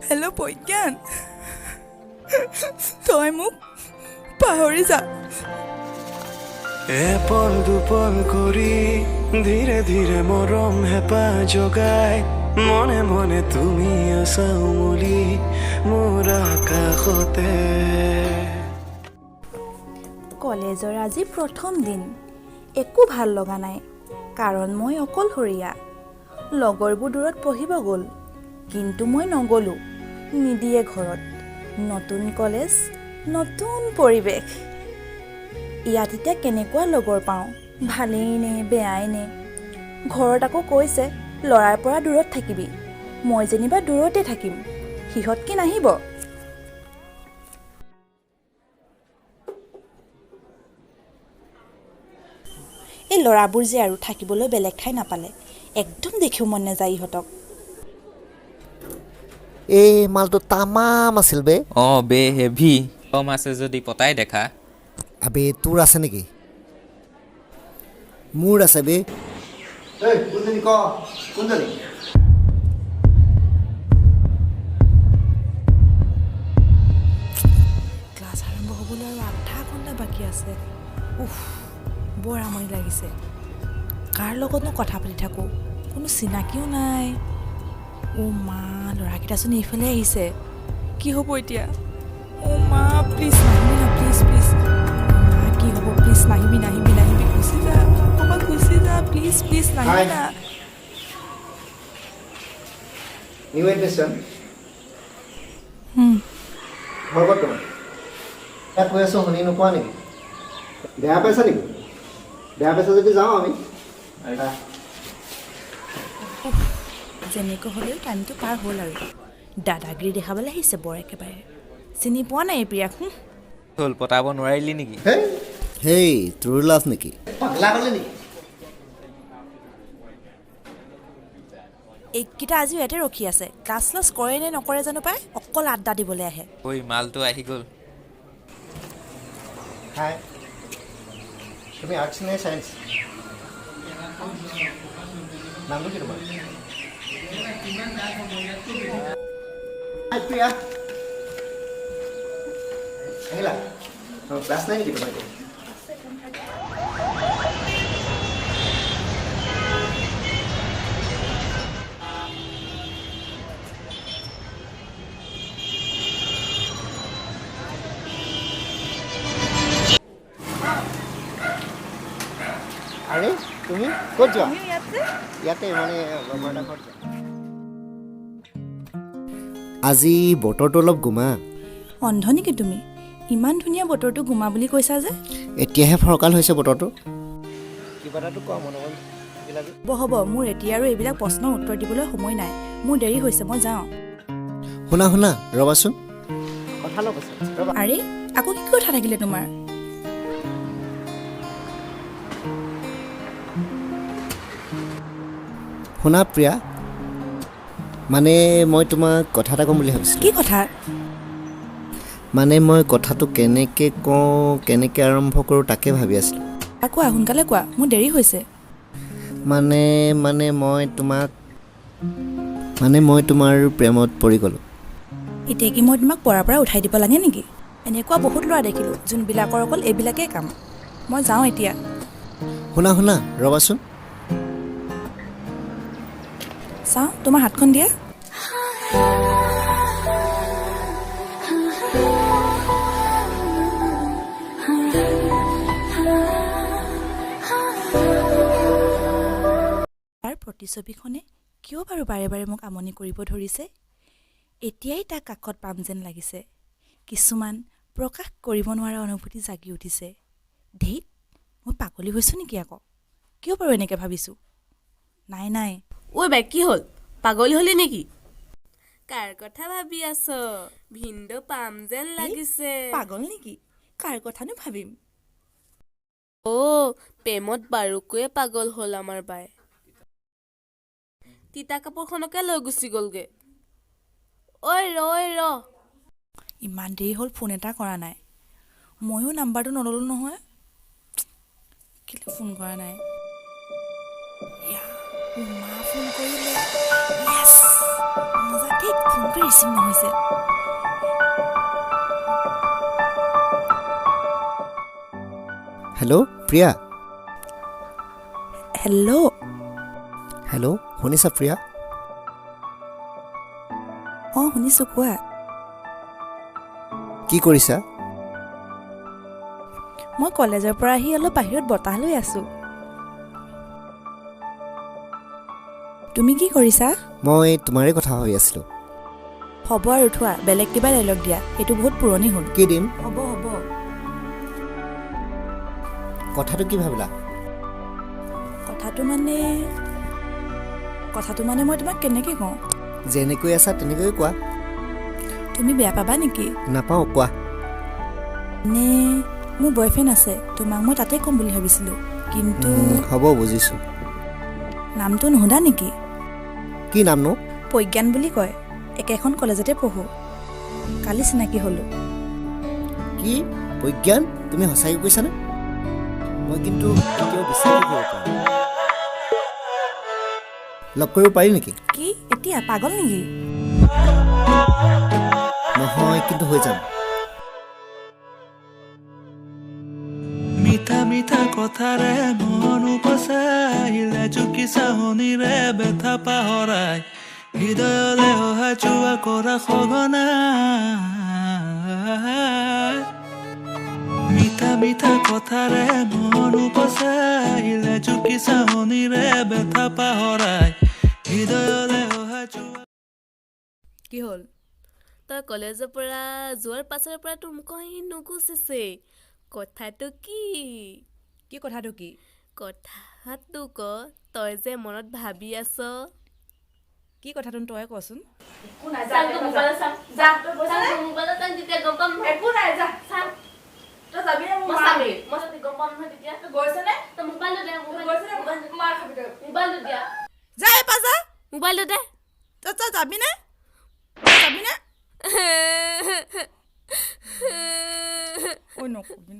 Hello' Pragyan, তই মোক পাহৰি যা। এপল দুপল কৰি ধীৰে ধীৰে মৰম হেঁপাহ জগাই মনে মনে তুমি আছা উমলি মোৰ আকাশতে। কলেজৰ আজি প্ৰথম দিন, একো ভাল লগা নাই, কাৰণ মই অকলশৰীয়া। লগৰবোৰ দূৰত পঢ়িব গ'ল, কিন্তু মই নগ'লোঁ, নিদিয়ে ঘৰত। নতুন কলেজ, নতুন পৰিৱেশ। ইয়াত এতিয়া কেনেকুৱা লগৰ পাওঁ, ভালেই নে বেয়াই নে। ঘৰত আকৌ কৈছে ল'ৰাৰ পৰা দূৰত থাকিবি, মই যেনিবা দূৰতে থাকিম, সিহঁত কি নাহিব? এই ল'ৰাবোৰ যে আৰু থাকিবলৈ বেলেগ ঠাই নাপালে, একদম দেখিও মন নাযায় ইহঁতক। এই মালটো তামাম আছিল বে। বে হেভি কম আছে যদি পতাই দেখা। আবে তোৰ আছে নেকি? মোৰ আছে বে। কোনজনী ক কোনজনী? ক্লাছ আৰম্ভ হ'বলৈ আৰু আধা ঘণ্টা বাকী আছে। বৰ আমনি লাগিছে। কাৰ লগতনো কথা পাতি থাকোঁ, কোনো চিনাকিও নাই। মা, ল'ৰাকেইটাচোন এইফালে আহিছে, কি হ'ব এতিয়া? মা প্লিজ নাহিবি না, প্লিজ প্লিজ। মা কি হ'ব, প্লিজ নাহিবি নাহিবি নাহিবি, গুচি যা, ক'ৰবাত গুচি যা, প্লিজ প্লিজ নাহিবি না। নিউ এডমিশ্যন ঘৰ ক'ত তোমাৰ? ইয়াত কৈ আছোঁ শুনি নোপোৱা নেকি? বেয়া পাইছা নেকি? বেয়া পাইছা যদি যাওঁ আমি। যেনেকৈ হ'লেও টাইমটো পাৰ হ'ল আৰু। দাদাগিৰি দেখাবলৈ আহিছে বৰ একেবাৰে। চিনি পোৱা নাই এই প্ৰিয়াক? হ'ল পতাব নোৱাৰিলি নেকি? হেই তোৰ লাভ নেকি? পাগলা হ'লে নেকি? এইকেইটা আজিও ইয়াতে ৰখি আছে, ক্লাছ ক্লাছ কৰে নে নকৰে জানো পাই, অকল আড্ডা দিবলৈ আহে। মালটো আহি গ'ল। হাই, তুমি আৰ্টছ নে চায়েন্স? নামটো কি তোমাৰ? প্ৰিয়া আহিলা? ক্লাছ নাই নেকি তোমাৰ? আৰে তুমি ক'ত যোৱা? ইয়াতে মানে লগৰ এটা ঘৰত যোৱা। আজি বতৰটো অলপ গোমা। অন্ধ নেকি তুমি? ইমান ধুনীয়া বতৰটো গোমা বুলি কৈছা যে? এতিয়াহে ফৰকাল হৈছে বতৰটো। কিবা এটাতো কোৱা মনোবল। হ'ব, মোৰ এতিয়া আৰু এইবিলাক প্ৰশ্নৰ উত্তৰ দিবলৈ সময় নাই, মোৰ দেৰি হৈছে, মই যাওঁ। শুনা ৰ'বাচোন, কথা অলপ আছে। আৰে আকৌ কি কথা থাকিলে তোমাৰ? শুনা প্ৰিয়া, মানে মই তোমাক কথা এটা ক'ম বুলি ভাবিছিলোঁ। কি কথা? মানে মই কথাটো কেনেকৈ কওঁ, কেনেকৈ আৰম্ভ কৰোঁ তাকে ভাবি আছিলোঁ। কোৱা, সোনকালে কোৱা, মোৰ দেৰি হৈছে। মানে মই তোমাৰ প্ৰেমত পৰি গ'লোঁ। এতিয়া কি মই তোমাক পৰাৰ পৰা উঠাই দিব লাগে নেকি? এনেকুৱা বহুত ল'ৰা দেখিলোঁ, যোনবিলাকৰ অকল এইবিলাকেই কাম। মই যাওঁ এতিয়া। শুনা ৰ'বাচোন। চাওঁ, তোমাৰ হাতখন দিয়া। তাৰ প্ৰতিছবিখনে কিয় বাৰু বাৰে বাৰে মোক আমনি কৰিব ধৰিছে? এতিয়াই তাক কাষত পাম যেন লাগিছে। কিছুমান প্ৰকাশ কৰিব নোৱাৰা অনুভূতি জাগি উঠিছে। ধেইত, মই পাগলী হৈছোঁ নেকি আকৌ? কিয় বাৰু এনেকৈ ভাবিছোঁ? নাই। ঐ বাই, কি হ'ল? পাগলী হলি নেকি? কাৰ কথা ভাবি আছ? ভিন্দো পাম যেন লাগিছে। পাগল নেকি? কাৰ কথানো ভাবিম? প্ৰেমত বাৰুকৈয়ে পাগল হ'ল আমাৰ বাই। তিতা কাপোৰখনকে লৈ গুচি গ'লগে ঐ ৰ ইমান দেৰি হ'ল ফোন এটা কৰা নাই ময়ো নাম্বাৰটো নল'লোঁ নহয় কেলৈ ফোন কৰা নাই ইয়া, মা ফোন কৰিলে য়েছ মজা ঠিক ফোনটো ৰিচিভ নহৈছে হেল্ল' প্ৰিয়া হেল্ল' হেল্ল' শুনিছা প্ৰিয়া অঁ শুনিছোঁ কোৱা কি কৰিছা মই কলেজৰ পৰা আহি অলপ বাহিৰত বতাহ লৈ আছোঁ তুমি কি কৰিছা মই তোমাৰে কথা ভাবি আছিলোঁ হ'ব আৰু থোৱা বেলেগ কিবা ডাইলগ দিয়া সেইটো বহুত পুৰণি হ'ল কি দিম হ'ব কথাটো কি ভাবিলা কথাটো মানে মই তোমাক কেনেকৈ কওঁ যেনেকৈ আছা তেনেকৈ কোৱা তুমি বেয়া পাবা নেকি নাপাওঁ কোৱা নে মোৰ বয়ফ্ৰেণ্ড আছে তোমাক মই তাতে ক'ম বুলি ভাবিছিলোঁ কিন্তু হ'ব বুজিছোঁ নামটো নুসুধা নেকি কি নামনো প্ৰজ্ঞান বুলি কয় একেখন কলেজতে পঢ়োঁ কালি চিনাকি হ'লোঁ কি প্ৰজ্ঞান তুমি সঁচাকৈ কৈছানে মই কিন্তু কেতিয়াও বিশ্বাস কৰিব পৰা নাই লগ কৰিব পাৰি নেকি কি এতিয়া পাগল নেকি নহয় কিন্তু হৈ যাম মিঠা মিঠা কথাৰে মন উপচাইলে জুকি চাহনিৰে বেথা পাহৰাই হৃদয়লে অহা যোৱা কৰা সঘনাই মিঠা মিঠা কথাৰে মন উপচাইলে জুকি চাহনিৰে বেথা পাহৰাই হৃদয়লে অহা যোৱা কি হ'ল তই কলেজৰ পৰা যোৱাৰ পাছৰ পৰা তোৰ মুখ হাঁহি নুগুচিছে কথাটো কি কথাটো কি কথাটো ক তই যে মনত ভাবি আছ কি কথাটো তই কচোন মোবাইলটো দে যাবিনে ঐ নকবি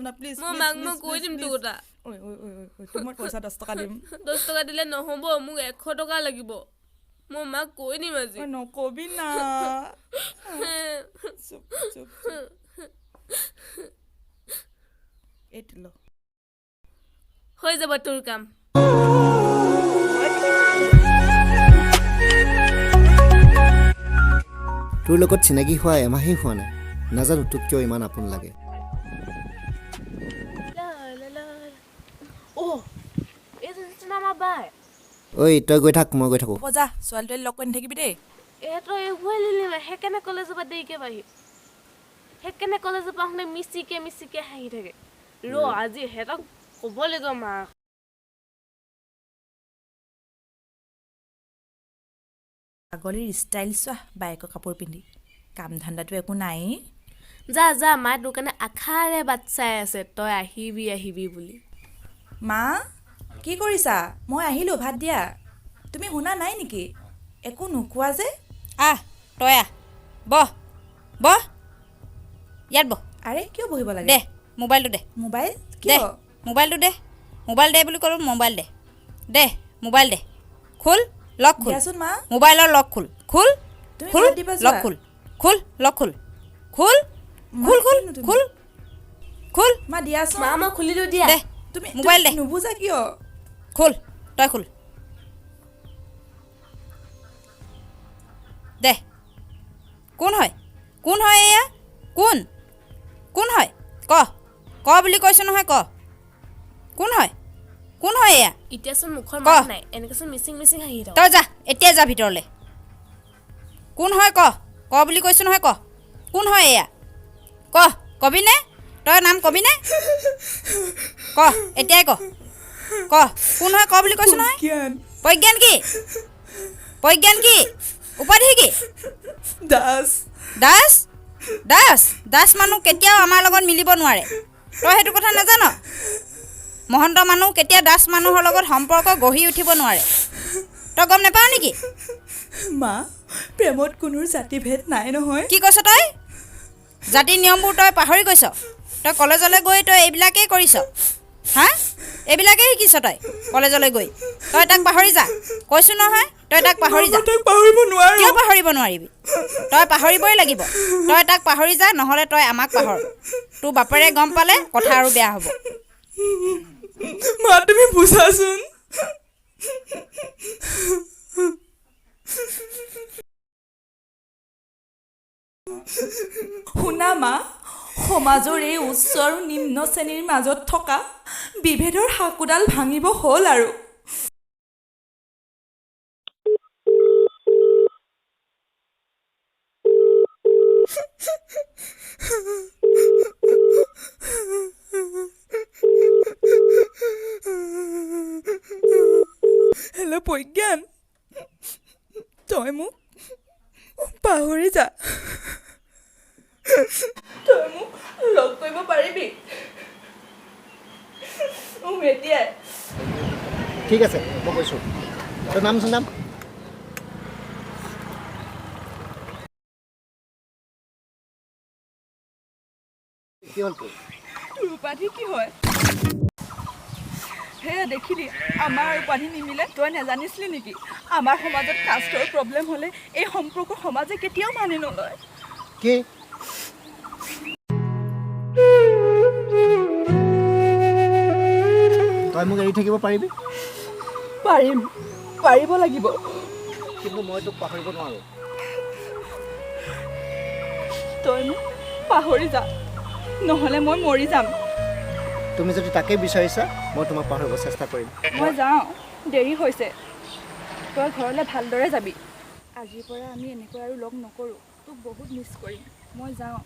না প্লিজ মই মাক মই কৈ দিম তোৰ কথা তোমাক পইচা 10 টকা দিম 10 টকা দিলে নহ'ব মোক 100 টকা লাগিব মই মাক কৈ দিম আজি নকবি না এইটো ল হৈ যাব তোৰ কাম তোৰ লগত চিনাকি হোৱা এমাহেই হোৱা নাই নাজানো তোক কিয় ইমান আপোন লাগে ঐ তই গৈ থাক মই গৈ থাকোঁ যা ছোৱালীটোৱে লগ কৰি নাথাকিবি দেই সেইকাৰণে কলেজৰ পৰা দেৰিকে পাহি সেইকাৰণে কলেজৰ পৰা আহোঁতে মিচিকে হাঁহি থাকে আজি সিহঁতক ক'ব লাগিব মাক পাগলীৰ ষ্টাইল চোৱা বাইকৰ কাপোৰ পিন্ধি কাম ধান্দাটো একো নাই যা মায়ে তোৰ কাৰণে আশাৰে বাট চাই আছে তই আহিবি বুলি মা কি কৰিছা মই আহিলোঁ ভাত দিয়া তুমি শুনা নাই নেকি একো নোকোৱা যে তই বহ ইয়াত বহ আৰে কিয় বহিব লাগে দে মোবাইলটো দে মোবাইল দে কিয় মোবাইলটো দে মোবাইল দে বুলি ক'লোঁ মোবাইল দে মোবাইল দে খোল লক খোল দিয়াচোন মা মোবাইলৰ লক খোল তুমি খোল ভাত দিবা যোৱা। লক লক খোল মা দিয়াচোন মা মই খুলিলো দিয়া দে তুমি মোবাইল দে নুবুজা কিয় তই খোল দে কোন হয় এয়া কোন হয় ক বুলি কৈছোঁ নহয় ক কোন হয় এয়া এতিয়াচোন মুখৰ মাত নাই এনেকেচোন মিচিং হাঁহি থাক তই যা এতিয়া যা ভিতৰলৈ কোন হয় ক বুলি কৈছোঁ নহয় ক কোন হয় এয়া কবিনে তই নাম কবিনে এতিয়াই ক কোন হয় বুলি কৈছোঁ নহয় প্ৰজ্ঞান কি উপাধি কি দাস মানুহ কেতিয়াও আমাৰ লগত মিলিব নোৱাৰে তই সেইটো কথা নাজান মহন্ত মানুহ কেতিয়া দাস মানুহৰ লগত সম্পৰ্ক গঢ়ি উঠিব নোৱাৰে তই গম নাপাৱ নেকি মা প্ৰেমত কোনো জাতিভেদ নাই নহয় কি কৈছ তই জাতি নিয়মবোৰ তই পাহৰি গৈছ তই কলেজলৈ গৈ তই এইবিলাকেই কৰিছ হা এইবিলাকেই শিকিছ তই কলেজলৈ গৈ তই তাক পাহৰি যা কৈছোঁ নহয় তই তাক পাহৰি যা তাক পাহৰিব নোৱাৰো কিয় পাহৰিব নোৱাৰিবি তই পাহৰিবই লাগিব তই তাক পাহৰি যা নহ'লে তই আমাক পাহৰ তোৰ বাপেৰে গম পালে কথা আৰু বেয়া হ'ব মা তুমি বুজাচোন শুনা মা সমাজৰ এই উচ্চ আৰু নিম্ন শ্ৰেণীৰ মাজত থকা বিভেদৰ সাকোডাল ভাঙিব হ'ল আৰু হেল্ল' প্ৰজ্ঞান তই মোক পাহৰি যা তই মোক লগ কৰিব পাৰিবি এতিয়াই ঠিক আছে মই কৈছোঁ তোৰ নামচোন নাম কি হ'ল তোৰ তোৰ উপাধি কি হয় সেয়া দেখিলি আমাৰ উপাধি নিমিলে তই নাজানিছিলি নেকি আমাৰ সমাজত কাষ্টৰ প্ৰব্লেম হ'লে এই সম্পৰ্ক সমাজে কেতিয়াও মানি নলয় কি তই মোক এৰি থাকিব পাৰিবি পাৰিব লাগিব কিন্তু মই তোক পাহৰিব নোৱাৰোঁ তই মোক পাহৰি যা নহ'লে মই মৰি যাম তুমি যদি তাকেই বিচাৰিছা মই তোমাক পাহৰিব চেষ্টা কৰিম মই যাওঁ দেৰি হৈছে তই ঘৰলৈ ভালদৰে যাবি আজিৰ পৰা আমি এনেকৈ আৰু লগ নকৰোঁ তোক বহুত মিছ কৰিম মই যাওঁ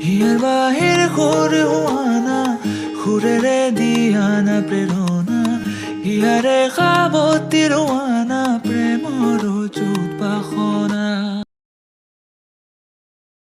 হিয়াৰ বাহিৰ সুৰ হোৱানা সুৰেৰে দিয়ানা প্ৰেৰণা হিয়াৰে সাৱতী ৰোৱা